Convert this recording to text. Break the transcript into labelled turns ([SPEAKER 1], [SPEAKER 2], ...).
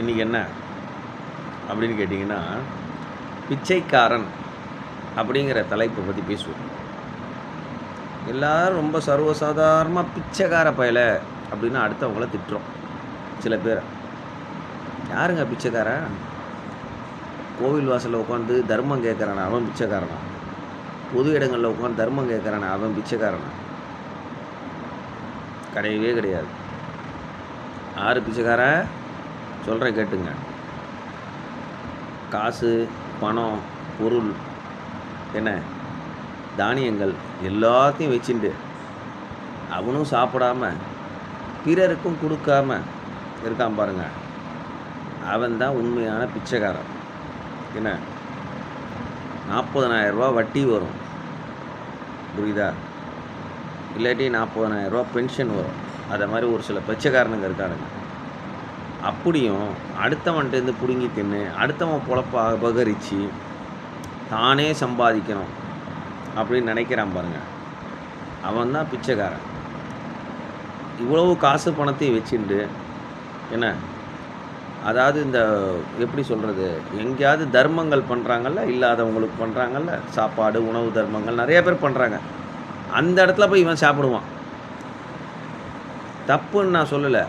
[SPEAKER 1] இன்றைக்கி என்ன அப்படின்னு கேட்டிங்கன்னா, பிச்சைக்காரன் அப்படிங்கிற தலைப்பை பற்றி பேசுவோம். எல்லோரும் ரொம்ப சர்வசாதாரணமாக பிச்சைக்கார பயல அப்படின்னு அடுத்தவங்கள திட்டுறோம். சில பேரை, யாருங்க பிச்சைக்காரன்? கோவில் வாசலில் உட்காந்து தர்மம் கேட்குறானா அவன் பிச்சைக்காரனா? பொது இடங்களில் உட்காந்து தர்மம் கேட்குறானா அவன் பிச்சைக்காரனா? கிடையவே கிடையாது. யார் பிச்சைக்காரன்? சொல்கிறேன் கேட்டுங்க. காசு, பணம், பொருள், என்ன தானியங்கள் எல்லாத்தையும் வச்சுட்டு அவனும் சாப்பிடாம பிறருக்கும் கொடுக்காம இருக்கான் பாருங்க, அவன் தான் உண்மையான பிச்சைக்காரன். என்ன 40,000 ரூபா வட்டி வரும், புரியுதா? இல்லாட்டி 40,000 ரூபா பென்ஷன் வரும். அதை மாதிரி ஒரு சில பிச்சைக்காரனுங்க இருக்கானுங்க. அப்படியும் அடுத்தவன்கிட்டேருந்து பிடுங்கி தின்னு அடுத்தவன் பொழப்ப அபகரித்து தானே சம்பாதிக்கணும் அப்படின்னு நினைக்கிறான் பாருங்கள், அவன் தான் பிச்சைக்காரன். இவ்வளவு காசு பணத்தையும் வச்சுட்டு என்ன, அதாவது இந்த எப்படி சொல்கிறது, எங்கேயாவது தர்மங்கள் பண்ணுறாங்கல்ல, இல்லாதவங்களுக்கு பண்ணுறாங்கல்ல, சாப்பாடு உணவு தர்மங்கள் நிறைய பேர் பண்ணுறாங்க. அந்த இடத்துல போய் இவன் சாப்பிடுவான். தப்புன்னு நான் சொல்லலை.